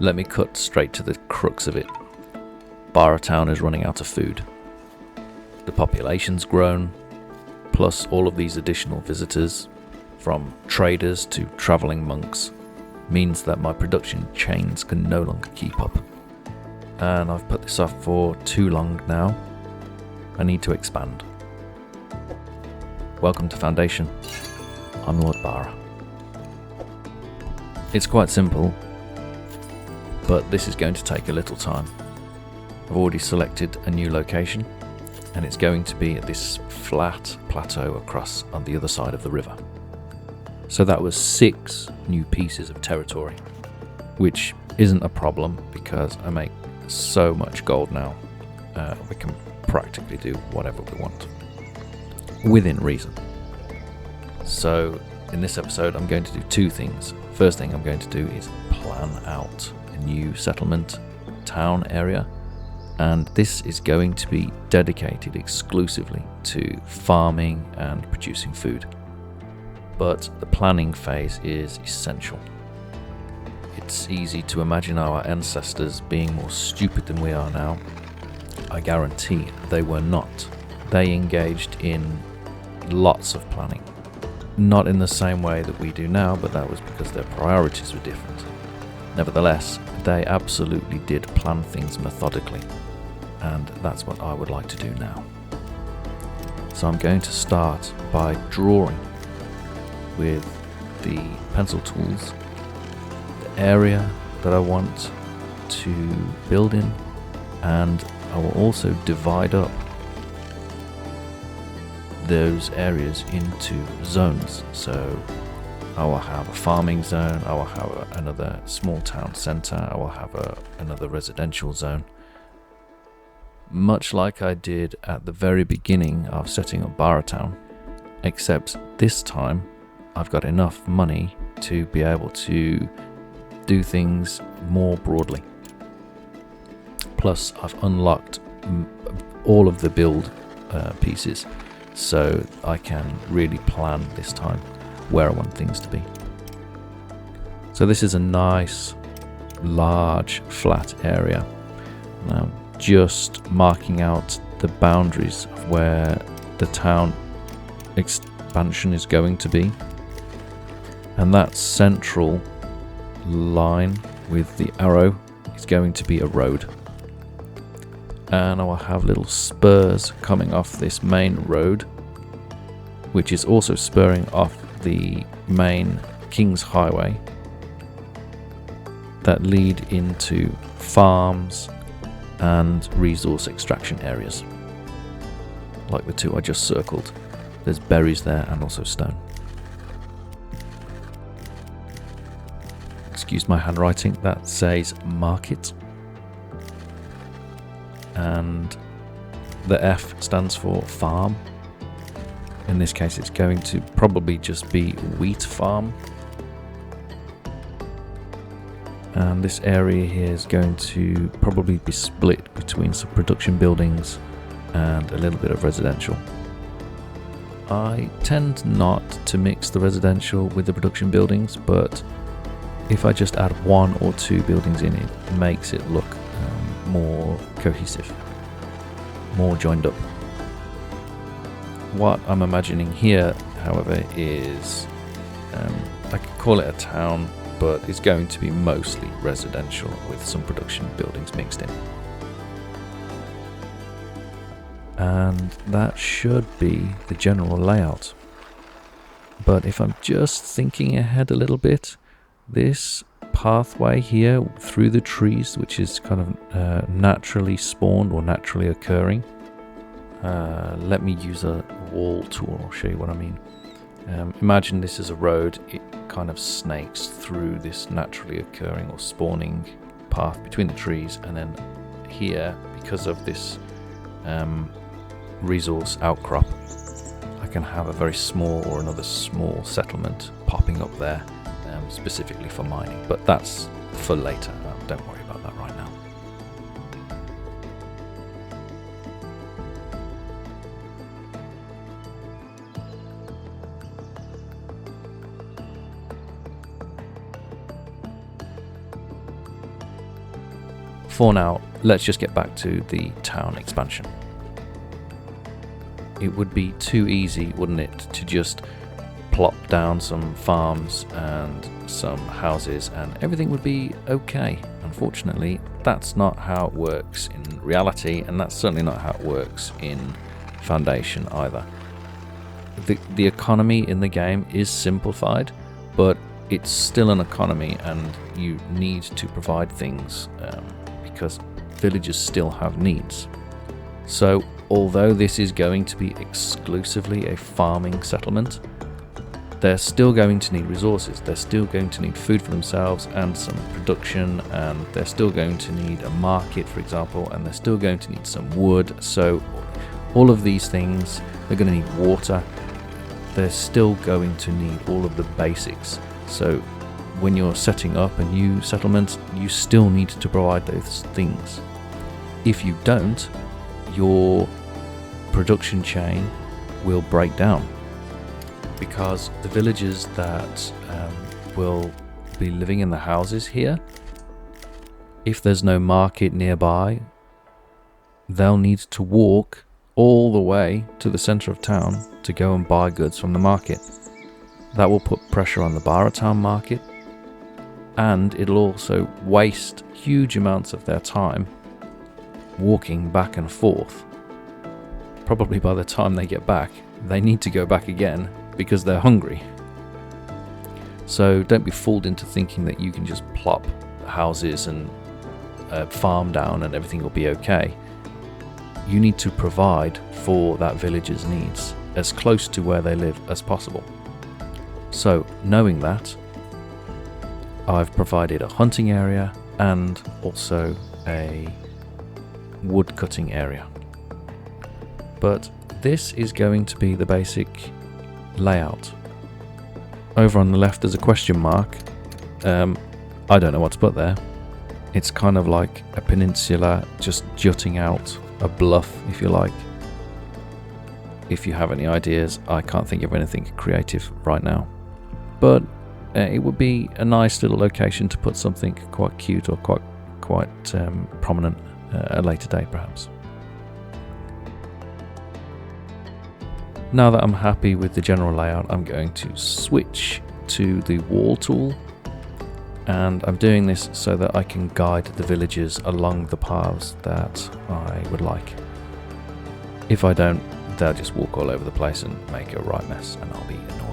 Let me cut straight to the crux of it. Bara Town is running out of food. The population's grown, plus all of these additional visitors, from traders to travelling monks, means that my production chains can no longer keep up. And I've put this off for too long now. I need to expand. Welcome to Foundation. I'm Lord Bara. It's quite simple, but this is going to take a little time. I've already selected a new location, and it's going to be at this flat plateau across on the other side of the river. So that was 6 new pieces of territory, which isn't a problem because I make so much gold now. We can practically do whatever we want, within reason. So in this episode, I'm going to do 2 things. First thing I'm going to do is plan out a new settlement town area, and this is going to be dedicated exclusively to farming and producing food. But the planning phase is essential. It's easy to imagine our ancestors being more stupid than we are now. I guarantee they were not. They engaged in lots of planning. Not in the same way that we do now, but that was because their priorities were different. Nevertheless, they absolutely did plan things methodically, and that's what I would like to do now. So I'm going to start by drawing with the pencil tools the area that I want to build in, and I will also divide up those areas into zones. So I will have a farming zone, I will have another small town centre, I will have another residential zone. Much like I did at the very beginning of setting up Bara Town, except this time I've got enough money to be able to do things more broadly. Plus I've unlocked all of the build pieces, so I can really plan this time where I want things to be. So this is a nice, large, flat area. Now, just marking out the boundaries of where the town expansion is going to be. And that central line with the arrow is going to be a road. And I will have little spurs coming off this main road, which is also spurring off the main King's Highway, that lead into farms and resource extraction areas, like the 2 I just circled. There's berries there and also stone. Excuse my handwriting, that says market. And the F stands for farm. In this case, it's going to probably just be wheat farm. And this area here is going to probably be split between some production buildings and a little bit of residential. I tend not to mix the residential with the production buildings, but if I just add 1 or 2 buildings in, it makes it look more cohesive, more joined up. What I'm imagining here, however, is I could call it a town, but it's going to be mostly residential with some production buildings mixed in. And that should be the general layout. But if I'm just thinking ahead a little bit, this pathway here through the trees, which is kind of naturally spawned or naturally occurring. Let me use a wall tool, I'll show you what I mean. Imagine this is a road, it kind of snakes through this naturally occurring or spawning path between the trees, and then here, because of this resource outcrop, I can have a very small or another small settlement popping up there, specifically for mining, but that's for later. Don't worry about that right now. for now, let's just get back to the town expansion. It would be too easy, wouldn't it, to just plop down some farms and some houses and everything would be okay. Unfortunately, that's not how it works in reality, and that's certainly not how it works in Foundation either. The economy in the game is simplified, but it's still an economy and you need to provide things because villagers still have needs. So although this is going to be exclusively a farming settlement, they're still going to need resources. They're still going to need food for themselves and some production, and they're still going to need a market, for example, and they're still going to need some wood. So all of these things, they're going to need water. They're still going to need all of the basics. So when you're setting up a new settlement, you still need to provide those things. If you don't, your production chain will break down, because the villagers that will be living in the houses here, if there's no market nearby, they'll need to walk all the way to the center of town to go and buy goods from the market. That will put pressure on the Baratown market, and it'll also waste huge amounts of their time walking back and forth. Probably by the time they get back, they need to go back again because they're hungry. So don't be fooled into thinking that you can just plop houses and farm down and everything will be okay. You need to provide for that village's needs as close to where they live as possible. So knowing that, I've provided a hunting area and also a wood cutting area. But this is going to be the basic layout. Over on the left there's a question mark. I don't know what to put there. It's kind of like a peninsula just jutting out, a bluff if you like. If you have any ideas, I can't think of anything creative right now. But it would be a nice little location to put something quite cute or quite prominent at a later date perhaps. Now that I'm happy with the general layout, I'm going to switch to the wall tool, and I'm doing this so that I can guide the villagers along the paths that I would like. If I don't, they'll just walk all over the place and make a right mess, and I'll be annoyed.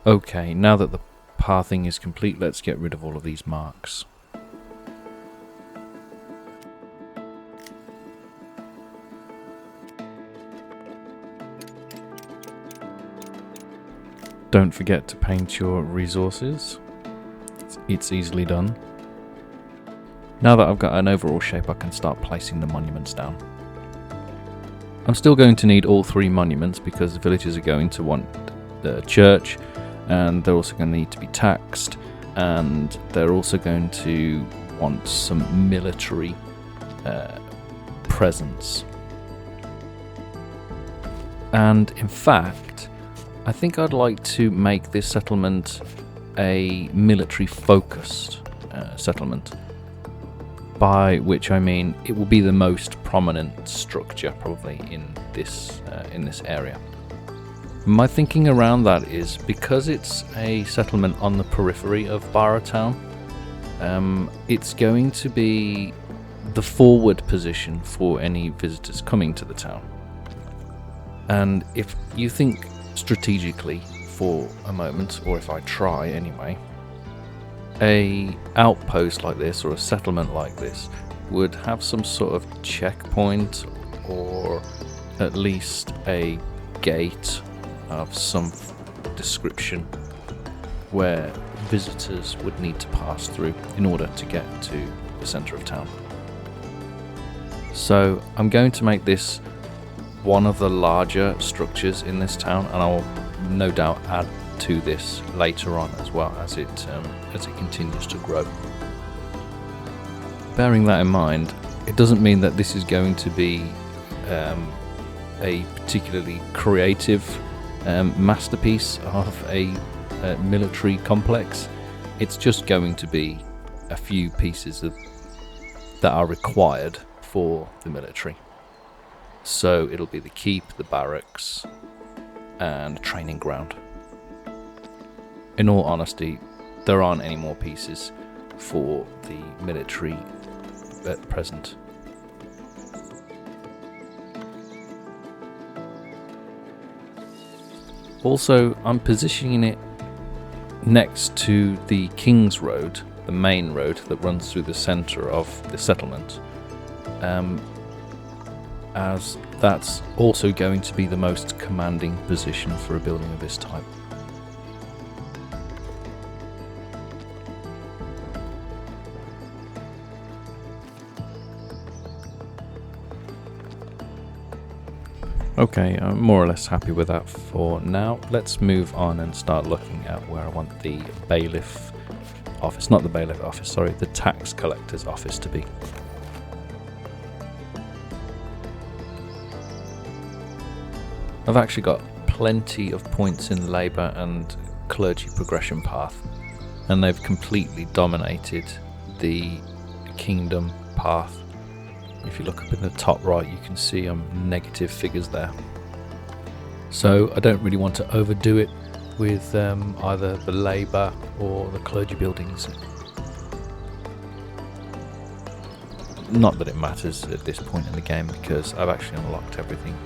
Okay, now that the pathing is complete, let's get rid of all of these marks. Don't forget to paint your resources. It's easily done. Now that I've got an overall shape, I can start placing the monuments down. I'm still going to need all 3 monuments because the villagers are going to want the church, and they're also going to need to be taxed, and they're also going to want some military presence. And in fact, I think I'd like to make this settlement a military focused settlement, by which I mean it will be the most prominent structure probably in this area. My thinking around that is because it's a settlement on the periphery of Baratown, it's going to be the forward position for any visitors coming to the town. And if you think strategically for a moment, or if I try anyway, a outpost like this or a settlement like this would have some sort of checkpoint, or at least a gate of some description where visitors would need to pass through in order to get to the centre of town. So I'm going to make this one of the larger structures in this town, and I'll no doubt add to this later on as well as it continues to grow. Bearing that in mind, it doesn't mean that this is going to be a particularly creative masterpiece of a military complex. It's just going to be a few pieces that are required for the military. So it'll be the keep, the barracks, and training ground. In all honesty, there aren't any more pieces for the military at present. Also, I'm positioning it next to the King's Road, the main road that runs through the centre of the settlement, as that's also going to be the most commanding position for a building of this type. Okay, I'm more or less happy with that for now. Let's move on and start looking at where I want the bailiff office, not the bailiff office, sorry, the tax collector's office to be. I've actually got plenty of points in labour and clergy progression path, and they've completely dominated the kingdom path. If you look up in the top right, you can see negative figures there. So I don't really want to overdo it with either the labour or the clergy buildings. Not that it matters at this point in the game, because I've actually unlocked everything.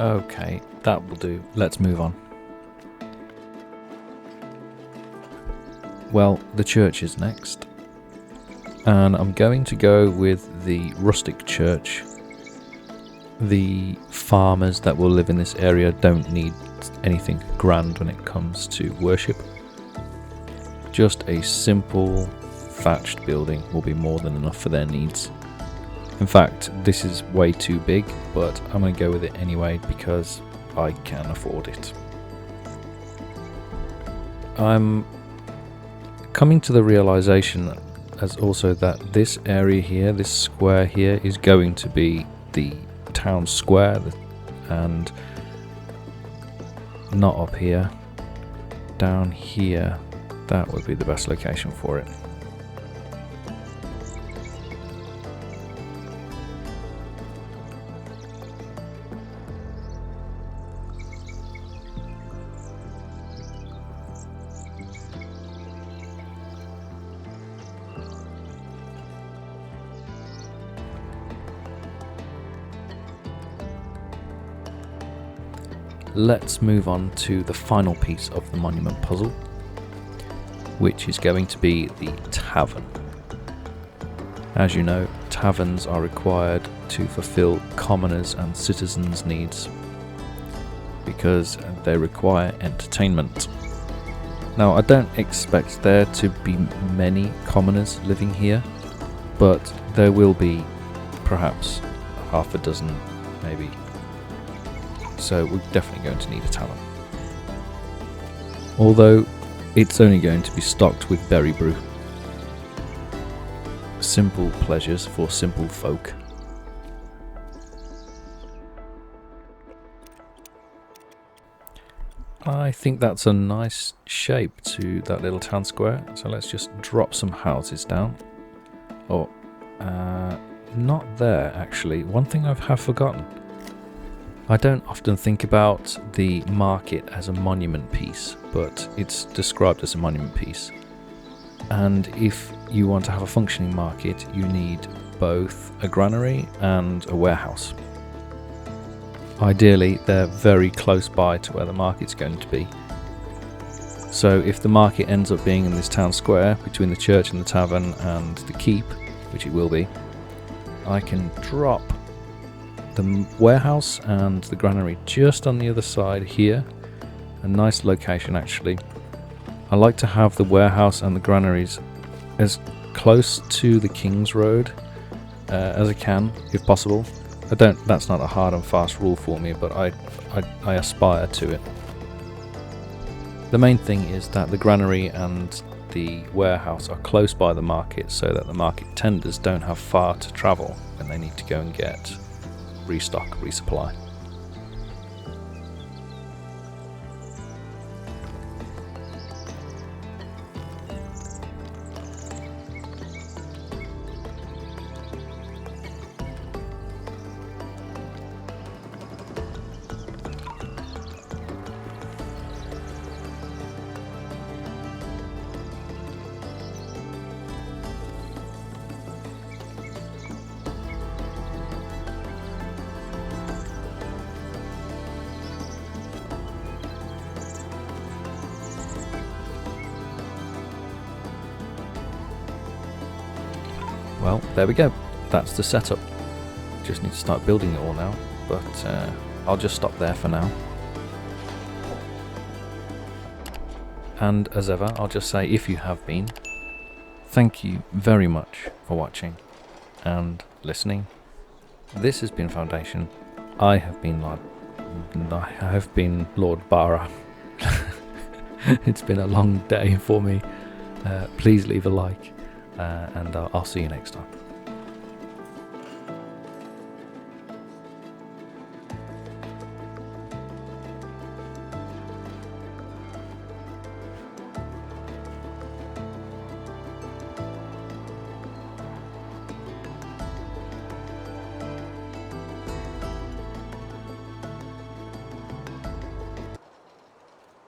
Okay, that will do. Let's move on. Well, the church is next, and I'm going to go with the rustic church. The farmers that will live in this area don't need anything grand when it comes to worship. Just a simple thatched building will be more than enough for their needs. In fact, this is way too big, but I'm going to go with it anyway because I can afford it. I'm coming to the realization as also that this area here, this square here, is going to be the town square, and not up here. Down here, that would be the best location for it. Let's move on to the final piece of the monument puzzle, which is going to be the tavern. As you know, taverns are required to fulfill commoners' and citizens' needs because they require entertainment. Now, I don't expect there to be many commoners living here, but there will be perhaps half a dozen, maybe. So we're definitely going to need a tavern. Although it's only going to be stocked with berry brew. Simple pleasures for simple folk. I think that's a nice shape to that little town square. So let's just drop some houses down. Oh, not there actually. One thing I have forgotten. I don't often think about the market as a monument piece, but it's described as a monument piece. And if you want to have a functioning market, you need both a granary and a warehouse. Ideally, they're very close by to where the market's going to be. So if the market ends up being in this town square between the church and the tavern and the keep, which it will be, I can drop the warehouse and the granary just on the other side here. A nice location, actually. I like to have the warehouse and the granaries as close to the King's Road as I can, if possible. That's not a hard and fast rule for me, but I aspire to it. The main thing is that the granary and the warehouse are close by the market, so that the market tenders don't have far to travel when they need to go and get restock, resupply. Well, there we go. That's the setup. Just need to start building it all now, but I'll just stop there for now. And as ever, I'll just say, if you have been, thank you very much for watching and listening. This has been Foundation. I have been Lord Bara. It's been a long day for me. Please leave a like. And I'll see you next time.